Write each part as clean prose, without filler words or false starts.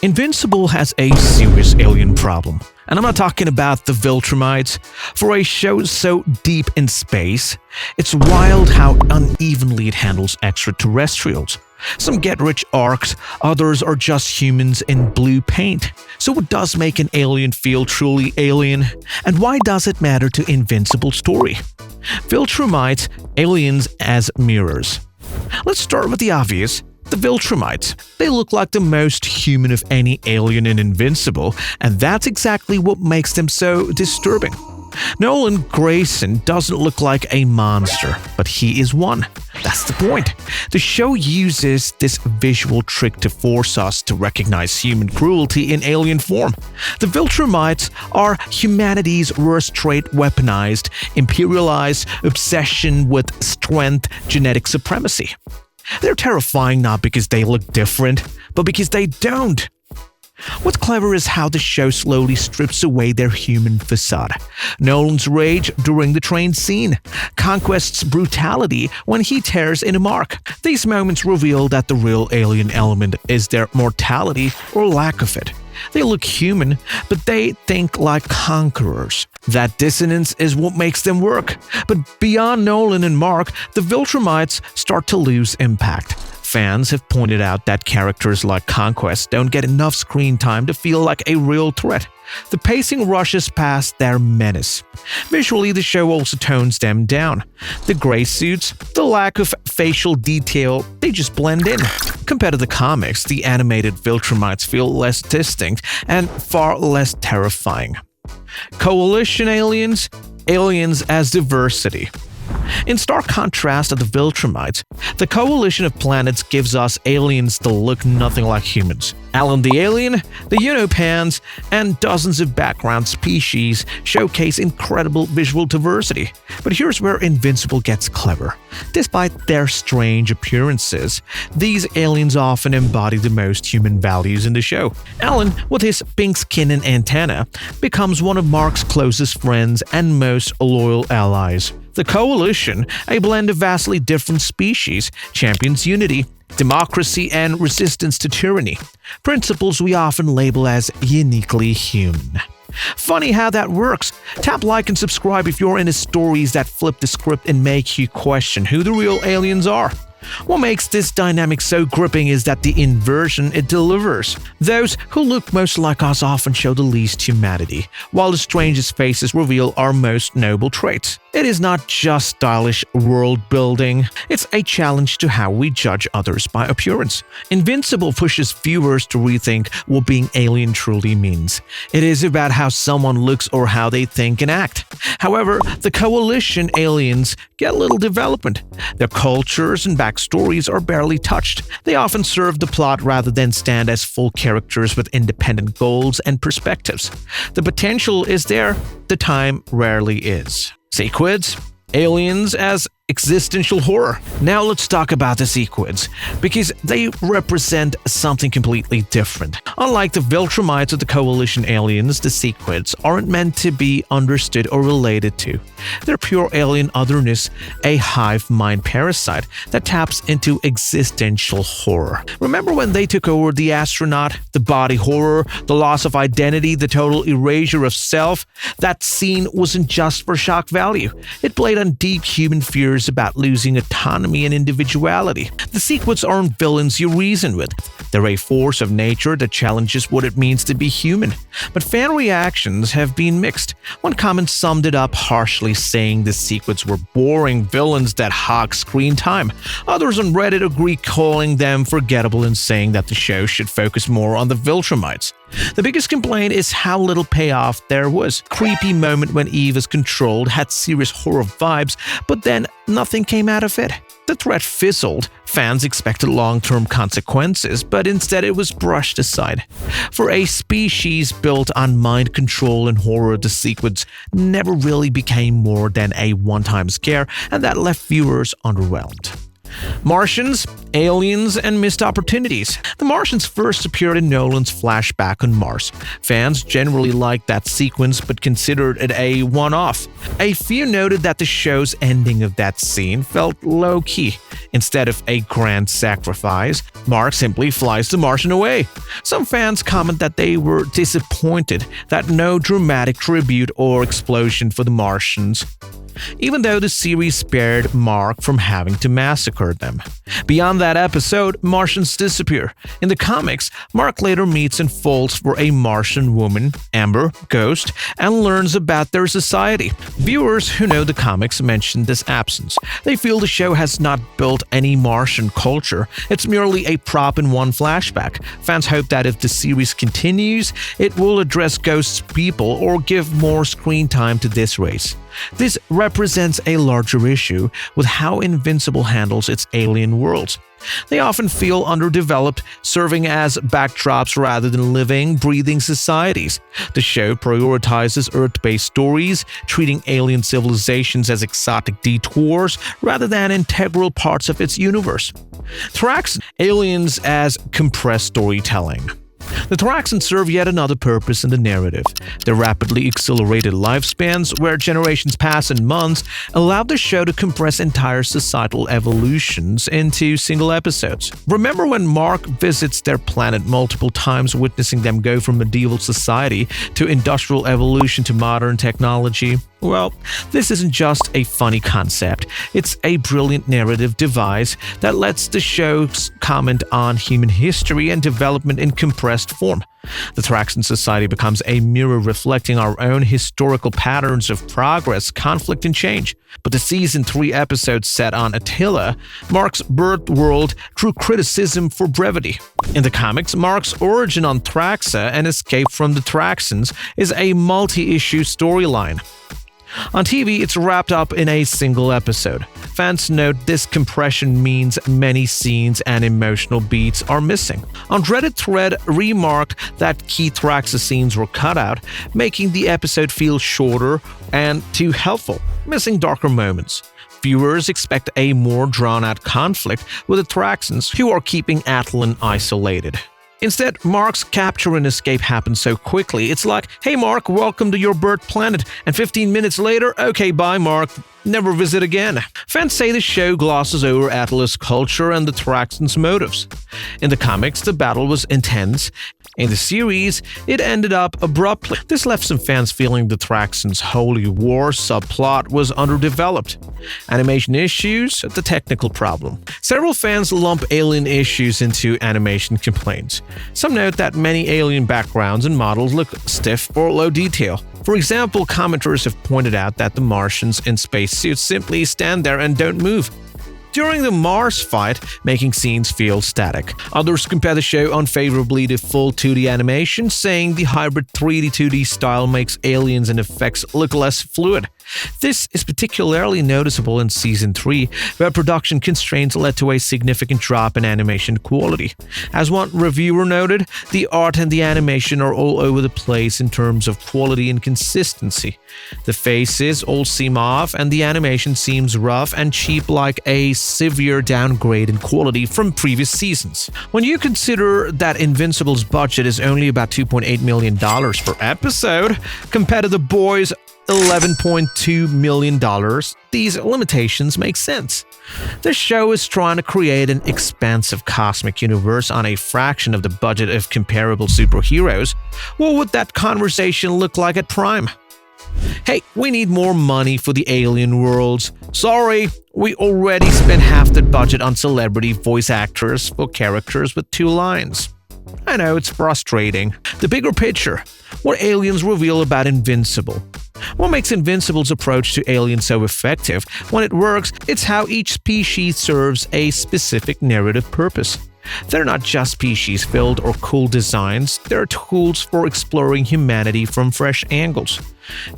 Invincible has a serious alien problem, and I'm not talking about the Viltrumites. For a show so deep in space, it's wild how unevenly it handles extraterrestrials. Some get rich arcs, others are just humans in blue paint. So what does make an alien feel truly alien? And why does it matter to Invincible's story? Viltrumite, aliens as mirrors. Let's start with the obvious. The Viltrumites. They look like the most human of any alien in Invincible, and that's exactly what makes them so disturbing. Nolan Grayson doesn't look like a monster, but he is one. That's the point. The show uses this visual trick to force us to recognize human cruelty in alien form. The Viltrumites are humanity's worst trait weaponized, imperialized obsession with strength, genetic supremacy. They're terrifying not because they look different, but because they don't. What's clever is how the show slowly strips away their human facade. Nolan's rage during the train scene, Conquest's brutality when he tears in a mark. These moments reveal that the real alien element is their mortality or lack of it. They look human, but they think like conquerors. That dissonance is what makes them work. But beyond Nolan and Mark, the Viltrumites start to lose impact. Fans have pointed out that characters like Conquest don't get enough screen time to feel like a real threat. The pacing rushes past their menace. Visually, the show also tones them down. The gray suits, the lack of facial detail, they just blend in. Compared to the comics, the animated Viltrumites feel less distinct and far less terrifying. Coalition aliens, aliens as diversity. In stark contrast to the Viltrumites, the coalition of planets gives us aliens that look nothing like humans. Alan the Alien, the Unopans, and dozens of background species showcase incredible visual diversity. But here's where Invincible gets clever. Despite their strange appearances, these aliens often embody the most human values in the show. Alan, with his pink skin and antenna, becomes one of Mark's closest friends and most loyal allies. The Coalition, a blend of vastly different species, champions unity, democracy, and resistance to tyranny, principles we often label as uniquely human. Funny how that works. Tap like and subscribe if you're into stories that flip the script and make you question who the real aliens are. What makes this dynamic so gripping is that the inversion it delivers. Those who look most like us often show the least humanity, while the strangest faces reveal our most noble traits. It is not just stylish world building, it's a challenge to how we judge others by appearance. Invincible pushes viewers to rethink what being alien truly means. It is about how someone looks or how they think and act. However, the Coalition aliens get little development. Their cultures and backstories are barely touched. They often serve the plot rather than stand as full characters with independent goals and perspectives. The potential is there, the time rarely is. Sequids, aliens as existential horror. Now let's talk about the Sequids, because they represent something completely different. Unlike the Viltrumites or the Coalition aliens, the Sequids aren't meant to be understood or related to. They're pure alien otherness, a hive mind parasite that taps into existential horror. Remember when they took over the astronaut? The body horror, the loss of identity, the total erasure of self? That scene wasn't just for shock value. It played on deep human fears about losing autonomy and individuality. The Sequids aren't villains you reason with. They're a force of nature that challenges what it means to be human. But fan reactions have been mixed. One comment summed it up harshly, saying the Sequids were boring villains that hog screen time. Others on Reddit agree, calling them forgettable and saying that the show should focus more on the Viltrumites. The biggest complaint is how little payoff there was. Creepy moment when Eve is controlled had serious horror vibes, but then nothing came out of it. The threat fizzled. Fans expected long-term consequences, but instead it was brushed aside. For a species built on mind control and horror, the Sequids never really became more than a one-time scare, and that left viewers underwhelmed. Martians, aliens, and missed opportunities. The Martians first appeared in Nolan's flashback on Mars. Fans generally liked that sequence but considered it a one-off. A few noted that the show's ending of that scene felt low-key. Instead of a grand sacrifice, Mark simply flies the Martian away. Some fans comment that they were disappointed that no dramatic tribute or explosion for the Martians, even though the series spared Mark from having to massacre them. Beyond that episode, Martians disappear. In the comics, Mark later meets and falls for a Martian woman, Amber, Ghost, and learns about their society. Viewers who know the comics mention this absence. They feel the show has not built any Martian culture, it's merely a prop in one flashback. Fans hope that if the series continues, it will address Ghost's people or give more screen time to this race. This represents a larger issue with how Invincible handles its alien worlds. They often feel underdeveloped, serving as backdrops rather than living, breathing societies. The show prioritizes Earth-based stories, treating alien civilizations as exotic detours rather than integral parts of its universe. Thrax aliens as compressed storytelling. The Thraxans serve yet another purpose in the narrative. Their rapidly accelerated lifespans, where generations pass in months, allow the show to compress entire societal evolutions into single episodes. Remember when Mark visits their planet multiple times, witnessing them go from medieval society to industrial evolution to modern technology? Well, this isn't just a funny concept, it's a brilliant narrative device that lets the show comment on human history and development in compressed form. The Thraxan society becomes a mirror reflecting our own historical patterns of progress, conflict, and change. But the Season 3 episode set on Attila, Mark's birth world, drew criticism for brevity. In the comics, Mark's origin on Thraxa and escape from the Thraxans is a multi-issue storyline. On TV, it's wrapped up in a single episode. Fans note this compression means many scenes and emotional beats are missing. On Reddit thread remarked that key Thraxa scenes were cut out, making the episode feel shorter and too helpful, missing darker moments. Viewers expect a more drawn-out conflict with the Thraxans, who are keeping Attilan isolated. Instead, Mark's capture and escape happens so quickly, it's like, hey Mark, welcome to your birth planet, and 15 minutes later, okay bye Mark, never visit again. Fans say the show glosses over Attila's culture and the Thraxans' motives. In the comics, the battle was intense. In the series, it ended up abruptly. This left some fans feeling the Thraxans' holy war subplot was underdeveloped. Animation issues, the technical problem. Several fans lump alien issues into animation complaints. Some note that many alien backgrounds and models look stiff or low detail. For example, commenters have pointed out that the Martians in spacesuits simply stand there and don't move during the Mars fight, making scenes feel static. Others compare the show unfavorably to full 2D animation, saying the hybrid 3D-2D style makes aliens and effects look less fluid. This is particularly noticeable in Season 3, where production constraints led to a significant drop in animation quality. As one reviewer noted, the art and the animation are all over the place in terms of quality and consistency. The faces all seem off, and the animation seems rough and cheap, like a severe downgrade in quality from previous seasons. When you consider that Invincible's budget is only about $2.8 million per episode, compared to The Boys' $11.2 million, these limitations make sense. The show is trying to create an expansive cosmic universe on a fraction of the budget of comparable superheroes. What would that conversation look like at Prime? Hey, we need more money for the alien worlds. Sorry, we already spent half the budget on celebrity voice actors for characters with 2 lines. I know, it's frustrating. The bigger picture. What aliens reveal about Invincible? What makes Invincible's approach to aliens so effective? When it works, it's how each species serves a specific narrative purpose. They're not just species-filled or cool designs, they're tools for exploring humanity from fresh angles.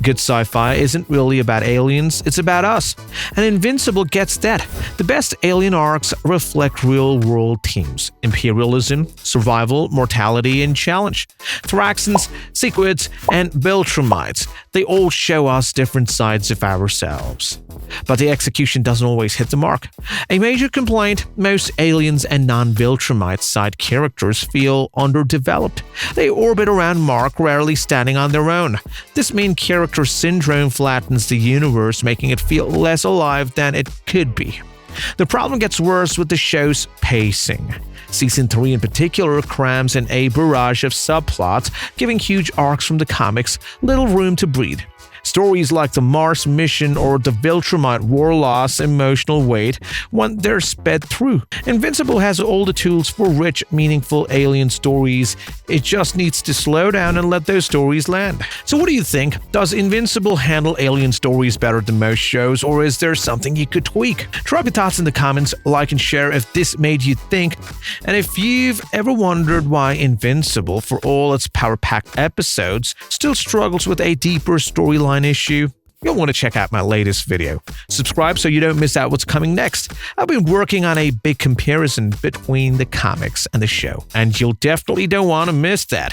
Good sci-fi isn't really about aliens, it's about us. And Invincible gets that. The best alien arcs reflect real-world themes: imperialism, survival, mortality, and challenge. Thraxans, Sequids, and Viltrumites, they all show us different sides of ourselves. But the execution doesn't always hit the mark. A major complaint: most aliens and non-Viltrumite side characters feel underdeveloped. They orbit around Mark, rarely standing on their own. This main character syndrome flattens the universe, making it feel less alive than it could be. The problem gets worse with the show's pacing. Season 3 in particular crams in a barrage of subplots, giving huge arcs from the comics little room to breathe. Stories like the Mars mission or the Viltrumite war loss emotional weight when they're sped through. Invincible has all the tools for rich, meaningful alien stories. It just needs to slow down and let those stories land. So what do you think? Does Invincible handle alien stories better than most shows, or is there something you could tweak? Drop your thoughts in the comments, like and share if this made you think. And if you've ever wondered why Invincible, for all its power-packed episodes, still struggles with a deeper storyline issue, you'll want to check out my latest video. Subscribe so you don't miss out what's coming next. I've been working on a big comparison between the comics and the show, and you'll definitely don't want to miss that.